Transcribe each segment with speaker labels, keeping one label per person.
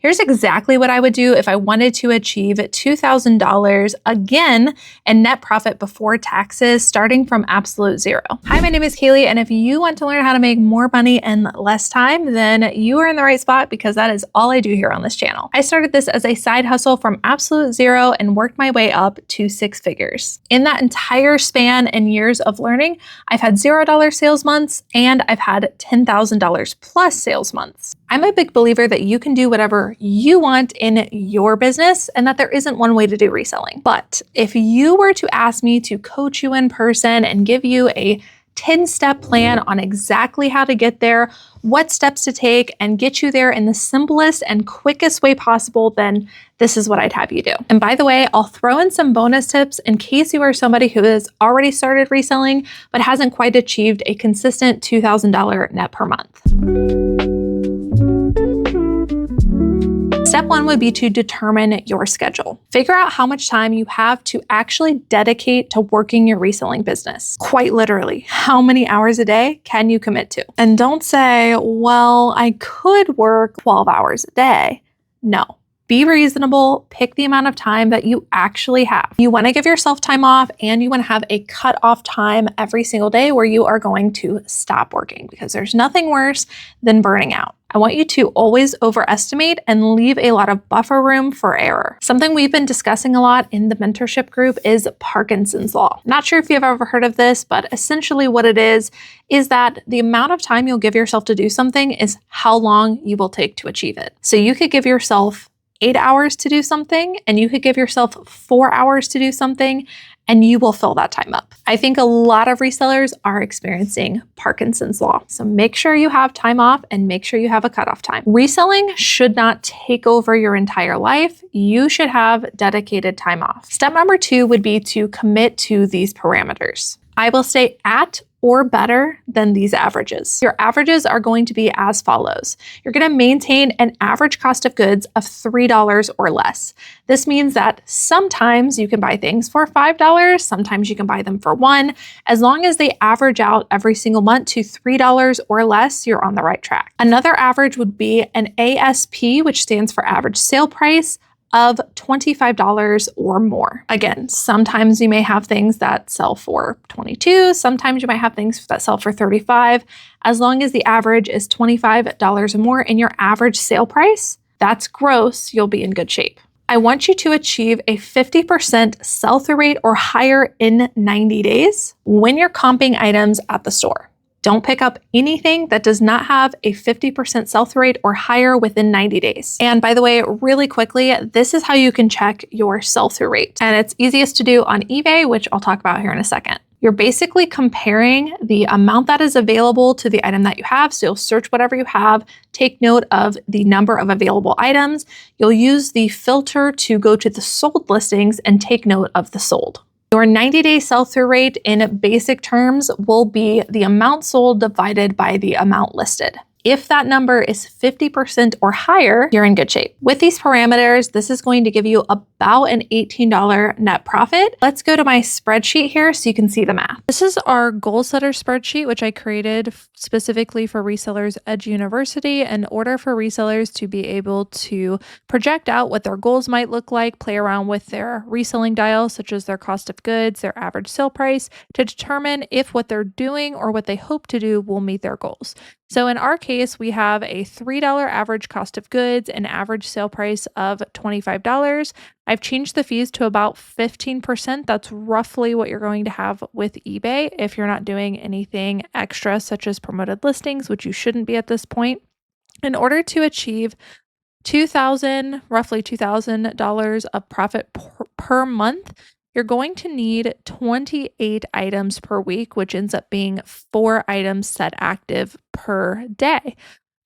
Speaker 1: Here's exactly what I would do if I wanted to achieve $2,000 again in net profit before taxes, starting from absolute zero. Hi, my name is Kaylee, and if you want to learn how to make more money in less time, then you are in the right spot because that is all I do here on this channel. I started this as a side hustle from absolute zero and worked my way up to 6 figures. In that entire span and years of learning, I've had $0 sales months and I've had $10,000 plus sales months. I'm a big believer that you can do whatever you want in your business and that there isn't one way to do reselling. But if you were to ask me to coach you in person and give you a 10-step plan on exactly how to get there, what steps to take, and get you there in the simplest and quickest way possible, then this is what I'd have you do. And by the way, I'll throw in some bonus tips in case you are somebody who has already started reselling but hasn't quite achieved a consistent $2,000 net per month. Step 1 would be to determine your schedule. Figure out how much time you have to actually dedicate to working your reselling business. Quite literally, how many hours a day can you commit to? And don't say, well, I could work 12 hours a day. No. Be reasonable, pick the amount of time that you actually have. You want to give yourself time off and you want to have a cut-off time every single day where you are going to stop working because there's nothing worse than burning out. I want you to always overestimate and leave a lot of buffer room for error. Something we've been discussing a lot in the mentorship group is Parkinson's Law. Not sure if you've ever heard of this, but essentially what it is that the amount of time you'll give yourself to do something is how long you will take to achieve it. So you could give yourself 8 hours to do something, and you could give yourself 4 hours to do something, and you will fill that time up. I think a lot of resellers are experiencing Parkinson's Law. So make sure you have time off and make sure you have a cutoff time. Reselling should not take over your entire life. You should have dedicated time off. Step number 2 would be to commit to these parameters. I will stay at or better than these averages. Your averages are going to be as follows. You're going to maintain an average cost of goods of $3 or less. This means that sometimes you can buy things for $5, sometimes you can buy them for $1. As long as they average out every single month to $3 or less, you're on the right track. Another average would be an ASP, which stands for average sale price, of $25 or more. Again, sometimes you may have things that sell for $22, sometimes you might have things that sell for $35. As long as the average is $25 or more in your average sale price, that's gross, you'll be in good shape. I want you to achieve a 50% sell-through rate or higher in 90 days when you're comping items at the store. Don't pick up anything that does not have a 50% sell-through rate or higher within 90 days. And by the way, really quickly, this is how you can check your sell-through rate. And it's easiest to do on eBay, which I'll talk about here in a second. You're basically comparing the amount that is available to the item that you have. So you'll search whatever you have, take note of the number of available items. You'll use the filter to go to the sold listings and take note of the sold. Your 90-day sell-through rate in basic terms will be the amount sold divided by the amount listed. If that number is 50% or higher, you're in good shape. With these parameters, this is going to give you about an $18 net profit. Let's go to my spreadsheet here so you can see the math. This is our goal setter spreadsheet, which I created specifically for Resellers Edge University in order for resellers to be able to project out what their goals might look like, play around with their reselling dials, such as their cost of goods, their average sale price, to determine if what they're doing or what they hope to do will meet their goals. So in our case, we have a $3 average cost of goods, an average sale price of $25. I've changed the fees to about 15%. That's roughly what you're going to have with eBay if you're not doing anything extra, such as promoted listings, which you shouldn't be at this point. In order to achieve roughly $2,000 of profit per month, you're going to need 28 items per week, which ends up being 4 items set active per day.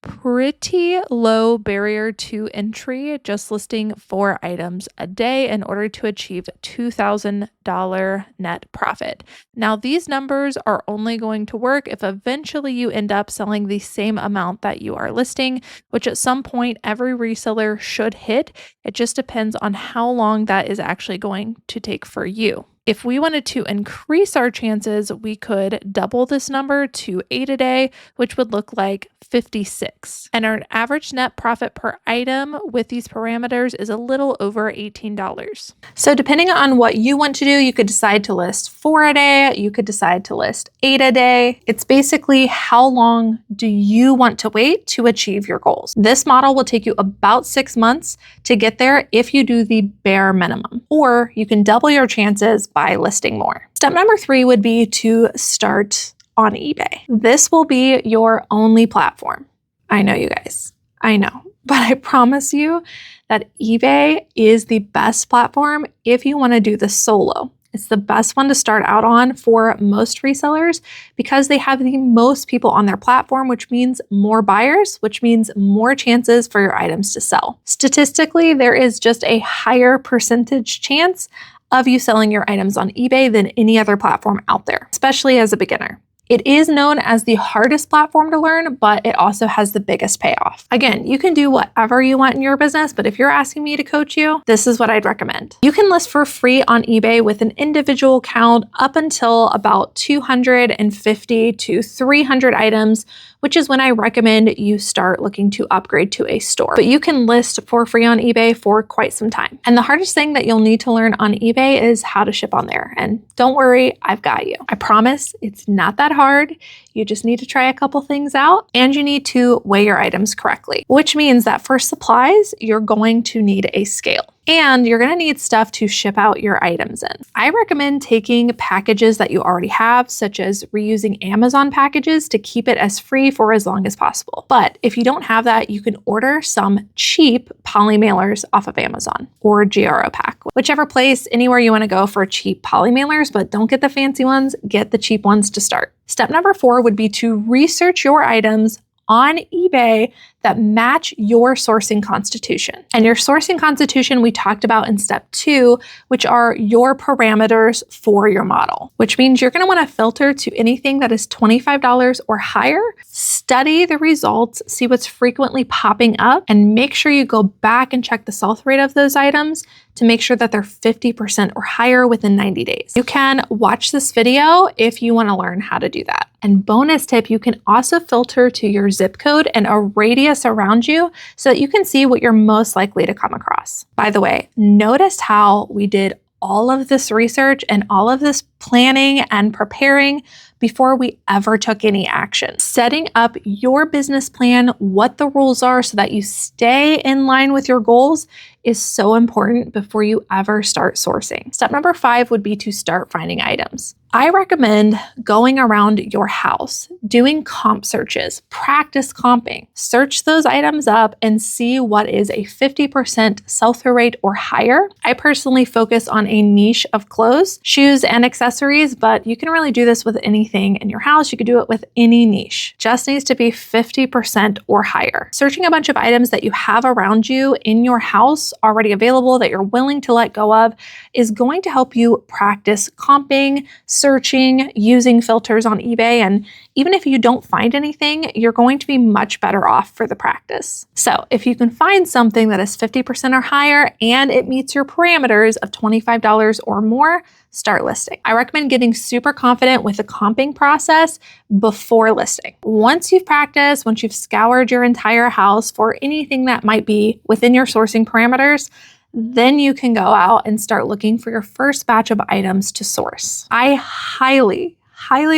Speaker 1: Pretty low barrier to entry, just listing 4 items a day in order to achieve $2,000 net profit. Now, these numbers are only going to work if eventually you end up selling the same amount that you are listing, which at some point every reseller should hit. It just depends on how long that is actually going to take for you. If we wanted to increase our chances, we could double this number to 8 a day, which would look like 56. And our average net profit per item with these parameters is a little over $18. So depending on what you want to do, you could decide to list 4 a day, you could decide to list 8 a day. It's basically how long do you want to wait to achieve your goals. This model will take you about 6 months to get there if you do the bare minimum, or you can double your chances by listing more. Step number 3 would be to start on eBay. This will be your only platform. I know, you guys, I know, but I promise you that eBay is the best platform if you want to do this solo. It's the best one to start out on for most resellers because they have the most people on their platform, which means more buyers, which means more chances for your items to sell. Statistically, there is just a higher percentage chance of you selling your items on eBay than any other platform out there, especially as a beginner. It is known as the hardest platform to learn, but it also has the biggest payoff. Again, you can do whatever you want in your business, but if you're asking me to coach you, this is what I'd recommend. You can list for free on eBay with an individual account up until about 250 to 300 items, which is when I recommend you start looking to upgrade to a store. But you can list for free on eBay for quite some time. And the hardest thing that you'll need to learn on eBay is how to ship on there. And don't worry, I've got you. I promise it's not that hard. You just need to try a couple things out and you need to weigh your items correctly, which means that for supplies, you're going to need a scale. And you're going to need stuff to ship out your items in. I recommend taking packages that you already have, such as reusing Amazon packages to keep it as free for as long as possible. But if you don't have that, you can order some cheap poly mailers off of Amazon or GRO Pack, whichever place, anywhere you want to go for cheap poly mailers, but don't get the fancy ones, get the cheap ones to start. Step number 4 would be to research your items on eBay that match your sourcing constitution. And your sourcing constitution we talked about in step 2, which are your parameters for your model, which means you're gonna wanna filter to anything that is $25 or higher, study the results, see what's frequently popping up, and make sure you go back and check the sell-through rate of those items to make sure that they're 50% or higher within 90 days. You can watch this video if you wanna learn how to do that. And bonus tip, you can also filter to your zip code and a radius around you so that you can see what you're most likely to come across. By the way, notice how we did all of this research and all of this planning and preparing before we ever took any action. Setting up your business plan, what the rules are so that you stay in line with your goals is so important before you ever start sourcing. Step number 5 would be to start finding items. I recommend going around your house, doing comp searches, practice comping, search those items up and see what is a 50% sell-through rate or higher. I personally focus on a niche of clothes, shoes, and accessories, but you can really do this with anything in your house. You could do it with any niche. Just needs to be 50% or higher. Searching a bunch of items that you have around you in your house already available that you're willing to let go of is going to help you practice comping, searching, using filters on eBay, and even if you don't find anything, you're going to be much better off for the practice. So if you can find something that is 50% or higher and it meets your parameters of $25 or more, start listing. I recommend getting super confident with the comping process before listing. Once you've practiced, once you've scoured your entire house for anything that might be within your sourcing parameters, then you can go out and start looking for your first batch of items to source. I highly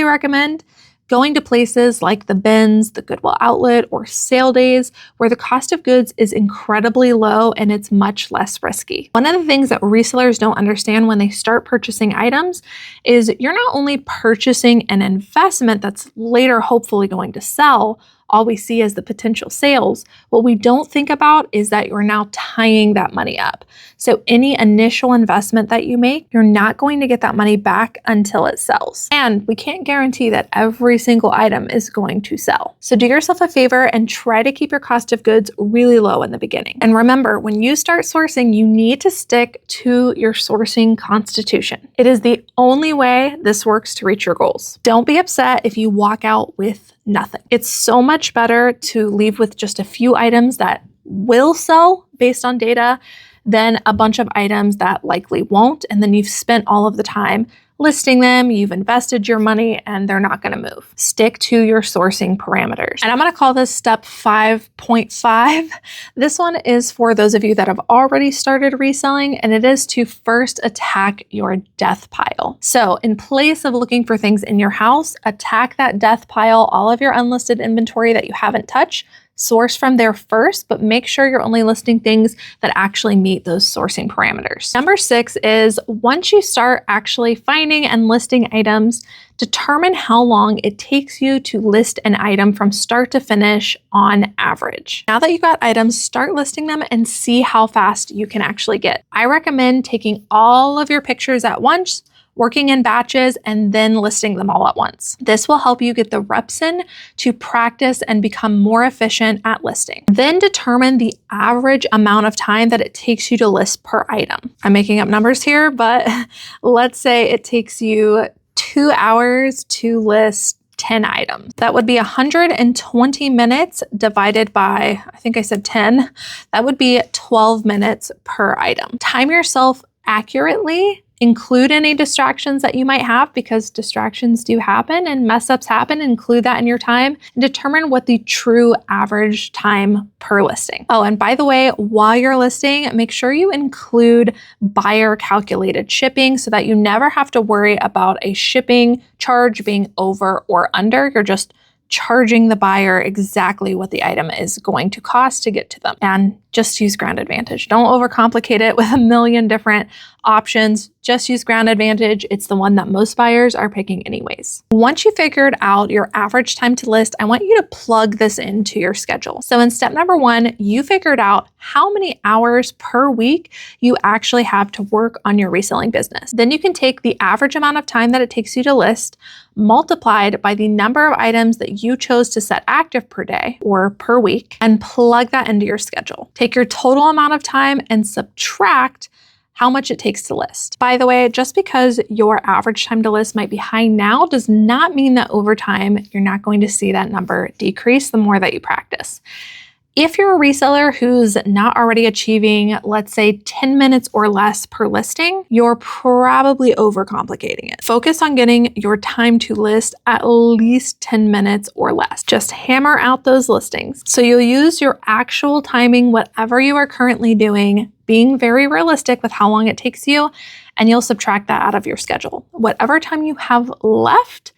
Speaker 1: recommend going to places like the bins, the Goodwill Outlet, or sale days where the cost of goods is incredibly low and it's much less risky. One of the things that resellers don't understand when they start purchasing items is you're not only purchasing an investment that's later hopefully going to sell. All we see is the potential sales. What we don't think about is that you're now tying that money up. So any initial investment that you make, you're not going to get that money back until it sells. And we can't guarantee that every single item is going to sell. So do yourself a favor and try to keep your cost of goods really low in the beginning. And remember, when you start sourcing, you need to stick to your sourcing constitution. It is the only way this works to reach your goals. Don't be upset if you walk out with nothing. It's so much better to leave with just a few items that will sell based on data then a bunch of items that likely won't, and then you've spent all of the time listing them, you've invested your money, and they're not gonna move. Stick to your sourcing parameters. And I'm gonna call this step 5.5. This one is for those of you that have already started reselling, and it is to first attack your death pile. So in place of looking for things in your house, attack that death pile, all of your unlisted inventory that you haven't touched. Source from there first, but make sure you're only listing things that actually meet those sourcing parameters. Number 6 is once you start actually finding and listing items, determine how long it takes you to list an item from start to finish on average. Now that you've got items, start listing them and see how fast you can actually get. I recommend taking all of your pictures at once, working in batches, and then listing them all at once. This will help you get the reps in to practice and become more efficient at listing. Then determine the average amount of time that it takes you to list per item. I'm making up numbers here, but let's say it takes you 2 hours to list 10 items. That would be 120 minutes divided by, I think I said 10. That would be 12 minutes per item. Time yourself accurately. Include any distractions that you might have, because distractions do happen and mess ups happen. Include that in your time and determine what the true average time per listing. Oh, and by the way, while you're listing, make sure you include buyer calculated shipping so that you never have to worry about a shipping charge being over or under. You're just charging the buyer exactly what the item is going to cost to get to them. And just use Ground Advantage. Don't overcomplicate it with a million different options. Just use Ground Advantage. It's the one that most buyers are picking anyways. Once you figured out your average time to list, I want you to plug this into your schedule. So in step number 1, you figured out how many hours per week you actually have to work on your reselling business. Then you can take the average amount of time that it takes you to list, multiplied by the number of items that you chose to set active per day or per week, and plug that into your schedule. Take your total amount of time and subtract how much it takes to list. By the way, just because your average time to list might be high now does not mean that over time you're not going to see that number decrease the more that you practice. If you're a reseller who's not already achieving, let's say 10 minutes or less per listing, you're probably overcomplicating it. Focus on getting your time to list at least 10 minutes or less. Just hammer out those listings. So you'll use your actual timing, whatever you are currently doing, being very realistic with how long it takes you, and you'll subtract that out of your schedule. Whatever time you have left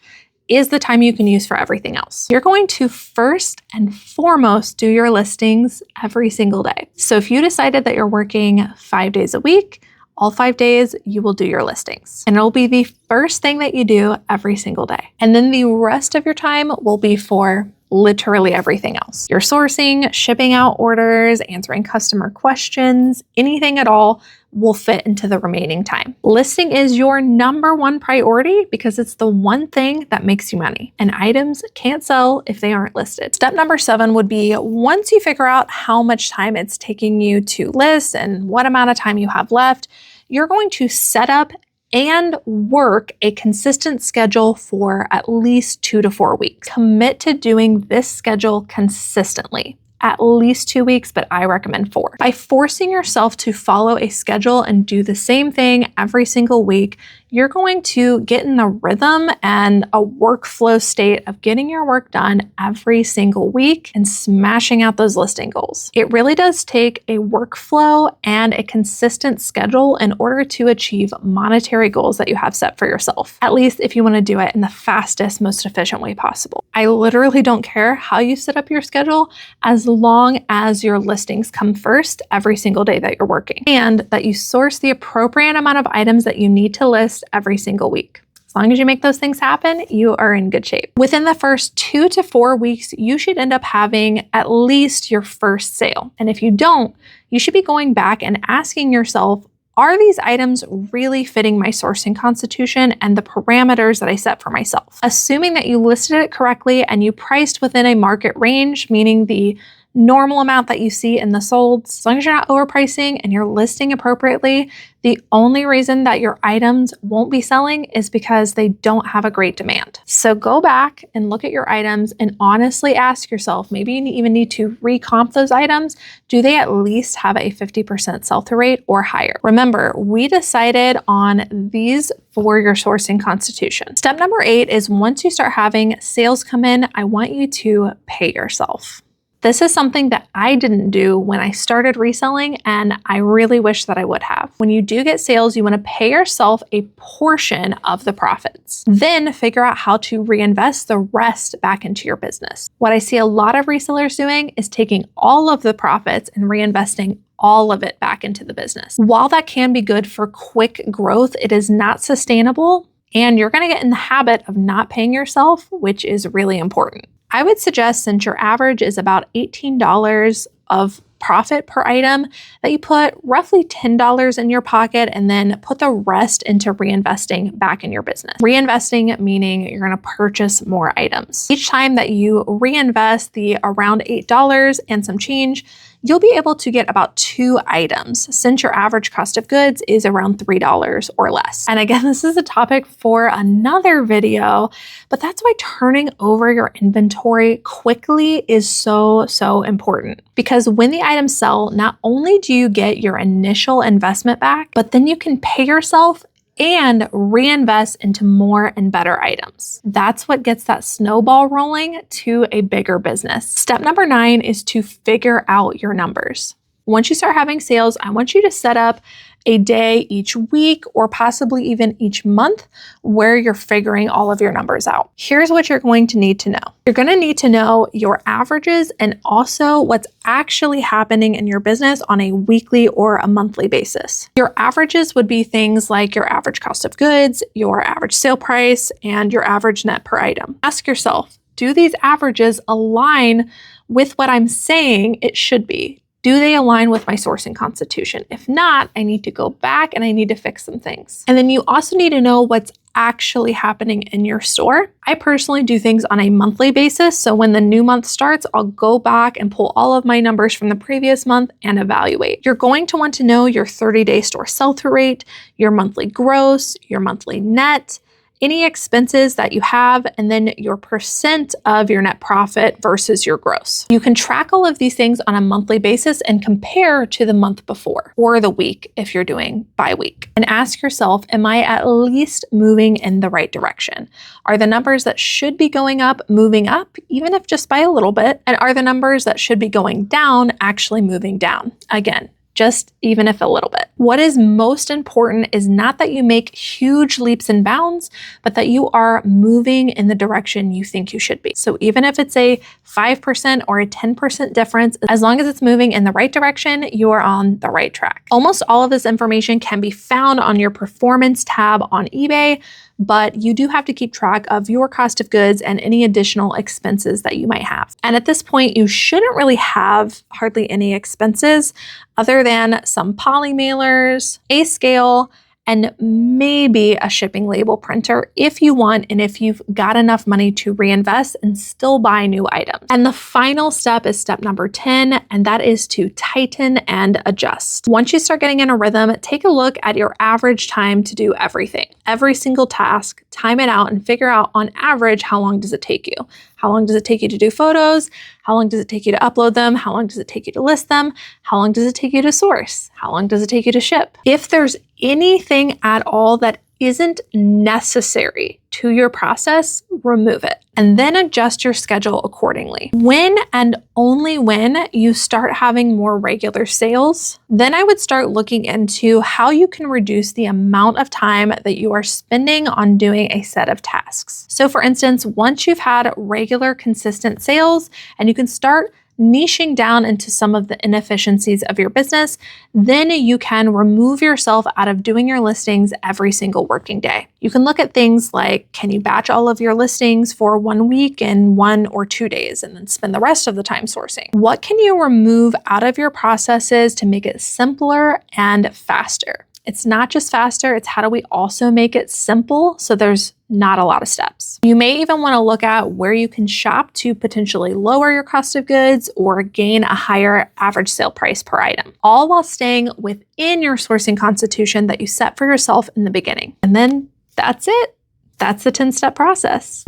Speaker 1: is the time you can use for everything else. You're going to first and foremost do your listings every single day. So if you decided that you're working 5 days a week, all 5 days, you will do your listings. And it'll be the first thing that you do every single day. And then the rest of your time will be for literally everything else. Your sourcing, shipping out orders, answering customer questions, anything at all will fit into the remaining time. Listing is your number 1 priority because it's the one thing that makes you money, and items can't sell if they aren't listed. Step number 7 would be, once you figure out how much time it's taking you to list and what amount of time you have left, you're going to set up and work a consistent schedule for at least 2 to 4 weeks. Commit to doing this schedule consistently. At least 2 weeks, but I recommend 4. By forcing yourself to follow a schedule and do the same thing every single week, you're going to get in the rhythm and a workflow state of getting your work done every single week and smashing out those listing goals. It really does take a workflow and a consistent schedule in order to achieve monetary goals that you have set for yourself, at least if you want to do it in the fastest, most efficient way possible. I literally don't care how you set up your schedule as long as your listings come first every single day that you're working, and that you source the appropriate amount of items that you need to list every single week. As long as you make those things happen, you are in good shape. Within the first 2 to 4 weeks, you should end up having at least your first sale. And if you don't, you should be going back and asking yourself, are these items really fitting my sourcing constitution and the parameters that I set for myself? Assuming that you listed it correctly and you priced within a market range, meaning the normal amount that you see in the solds. As long as you're not overpricing and you're listing appropriately, the only reason that your items won't be selling is because they don't have a great demand. So go back and look at your items and honestly ask yourself, maybe you even need to recomp those items. Do they at least have a 50% sell-through rate or higher? Remember, we decided on these for your sourcing constitution. Step number 8 is once you start having sales come in, I want you to pay yourself. This is something that I didn't do when I started reselling, and I really wish that I would have. When you do get sales, you want to pay yourself a portion of the profits. Then figure out how to reinvest the rest back into your business. What I see a lot of resellers doing is taking all of the profits and reinvesting all of it back into the business. While that can be good for quick growth, it is not sustainable, and you're going to get in the habit of not paying yourself, which is really important. I would suggest, since your average is about $18 of profit per item, that you put roughly $10 in your pocket and then put the rest into reinvesting back in your business. Reinvesting meaning you're going to purchase more items. Each time that you reinvest the around $8 and some change, you'll be able to get about 2 items, since your average cost of goods is around $3 or less. And again, this is a topic for another video, but that's why turning over your inventory quickly is so important. Because when the items sell, not only do you get your initial investment back, but then you can pay yourself and reinvest into more and better items. That's what gets that snowball rolling to a bigger business. Step number 9 is to figure out your numbers. Once you start having sales, I want you to set up a day each week or possibly even each month where you're figuring all of your numbers out. Here's what you're going to need to know. You're going to need to know your averages and also what's actually happening in your business on a weekly or a monthly basis. Your averages would be things like your average cost of goods, your average sale price, and your average net per item. Ask yourself, do these averages align with what I'm saying it should be? Do they align with my sourcing constitution? If not, I need to go back and I need to fix some things. And then you also need to know what's actually happening in your store. I personally do things on a monthly basis. So when the new month starts, I'll go back and pull all of my numbers from the previous month and evaluate. You're going to want to know your 30-day store sell-through rate, your monthly gross, your monthly net, any expenses that you have, and then your percent of your net profit versus your gross. You can track all of these things on a monthly basis and compare to the month before or the week if you're doing bi-week. And ask yourself, am I at least moving in the right direction? Are the numbers that should be going up moving up, even if just by a little bit? And are the numbers that should be going down actually moving down? Again, just even if a little bit. What is most important is not that you make huge leaps and bounds, but that you are moving in the direction you think you should be. So even if it's a 5% or a 10% difference, as long as it's moving in the right direction, you are on the right track. Almost all of this information can be found on your performance tab on eBay, but you do have to keep track of your cost of goods and any additional expenses that you might have. And at this point, you shouldn't really have hardly any expenses other than some poly mailers, a scale, and maybe a shipping label printer if you want and if you've got enough money to reinvest and still buy new items. And the final step is step number 10, and that is to tighten and adjust. Once you start getting in a rhythm, take a look at your average time to do everything. Every single task, time it out and figure out on average, how long does it take you? How long does it take you to do photos? How long does it take you to upload them? How long does it take you to list them? How long does it take you to source? How long does it take you to ship? If there's anything at all that isn't necessary to your process, remove it and then adjust your schedule accordingly. When and only when you start having more regular sales, then I would start looking into how you can reduce the amount of time that you are spending on doing a set of tasks. So for instance, once you've had regular consistent sales and you can start niching down into some of the inefficiencies of your business, then you can remove yourself out of doing your listings every single working day. You can look at things like, can you batch all of your listings for 1 week in 1 or 2 days and then spend the rest of the time sourcing? What can you remove out of your processes to make it simpler and faster? It's not just faster, it's how do we also make it simple so there's not a lot of steps. You may even want to look at where you can shop to potentially lower your cost of goods or gain a higher average sale price per item, all while staying within your sourcing constitution that you set for yourself in the beginning. And then that's it. That's the 10-step process.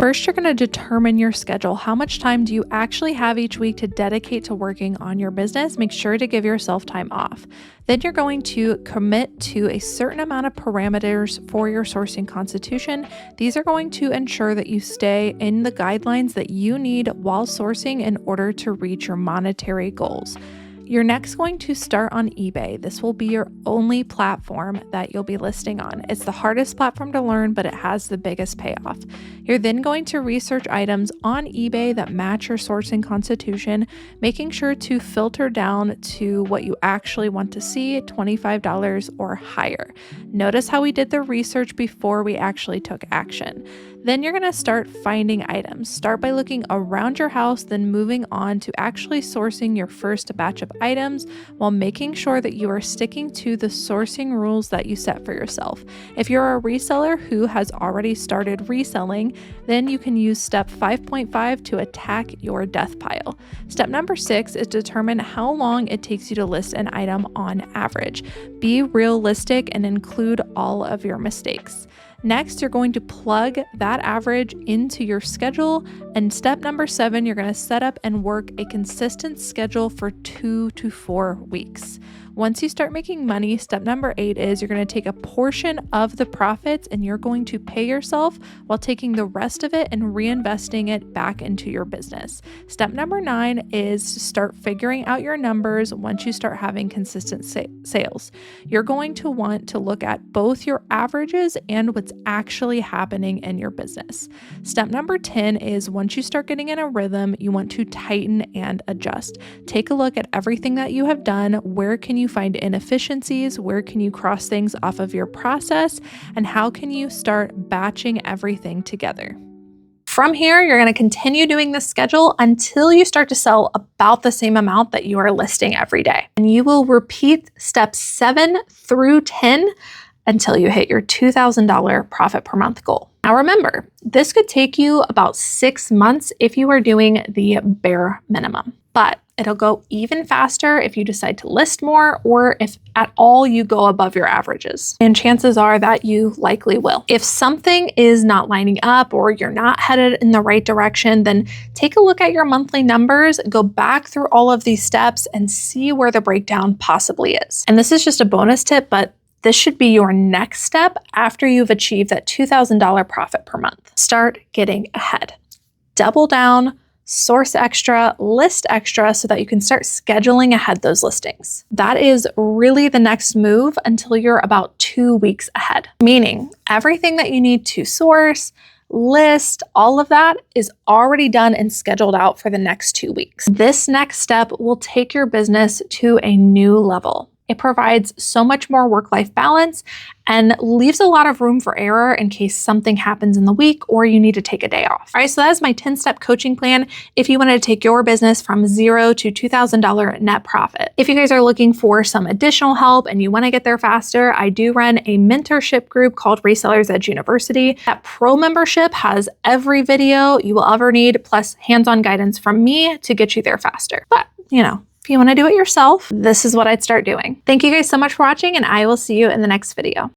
Speaker 1: First, you're going to determine your schedule. How much time do you actually have each week to dedicate to working on your business? Make sure to give yourself time off. Then you're going to commit to a certain amount of parameters for your sourcing constitution. These are going to ensure that you stay in the guidelines that you need while sourcing in order to reach your monetary goals. You're next going to start on eBay. This will be your only platform that you'll be listing on. It's the hardest platform to learn, but it has the biggest payoff. You're then going to research items on eBay that match your sourcing constitution, making sure to filter down to what you actually want to see, $25 or higher. Notice how we did the research before we actually took action. Then you're going to start finding items. Start by looking around your house, then moving on to actually sourcing your first batch of items while making sure that you are sticking to the sourcing rules that you set for yourself. If you're a reseller who has already started reselling, then you can use step 5.5 to attack your death pile. Step number 6 is determine how long it takes you to list an item on average. Be realistic and include all of your mistakes. Next, you're going to plug that average into your schedule. And step number 7, you're going to set up and work a consistent schedule for 2 to 4 weeks. Once you start making money, step number 8 is you're going to take a portion of the profits and you're going to pay yourself while taking the rest of it and reinvesting it back into your business. Step number 9 is to start figuring out your numbers once you start having consistent sales. You're going to want to look at both your averages and what's actually happening in your business. Step number 10 is once you start getting in a rhythm, you want to tighten and adjust. Take a look at everything that you have done. Where can you find inefficiencies? Where can you cross things off of your process? And how can you start batching everything together? From here, you're going to continue doing this schedule until you start to sell about the same amount that you are listing every day. And you will repeat steps 7 through 10 until you hit your $2,000 profit per month goal. Now remember, this could take you about 6 months if you are doing the bare minimum, but it'll go even faster if you decide to list more or if at all you go above your averages. And chances are that you likely will. If something is not lining up or you're not headed in the right direction, then take a look at your monthly numbers, go back through all of these steps and see where the breakdown possibly is. And this is just a bonus tip, but this should be your next step after you've achieved that $2,000 profit per month. Start getting ahead. Double down, source extra, list extra so that you can start scheduling ahead those listings. That is really the next move until you're about 2 weeks ahead, meaning everything that you need to source, list, all of that is already done and scheduled out for the next 2 weeks. This next step will take your business to a new level. It provides so much more work-life balance and leaves a lot of room for error in case something happens in the week or you need to take a day off. All right, so that is my 10-step coaching plan if you wanted to take your business from $0 to $2,000 net profit. If you guys are looking for some additional help and you want to get there faster, I do run a mentorship group called Resellers Edge University. That pro membership has every video you will ever need, plus hands-on guidance from me to get you there faster. But, if you want to do it yourself, this is what I'd start doing. Thank you guys so much for watching, and I will see you in the next video.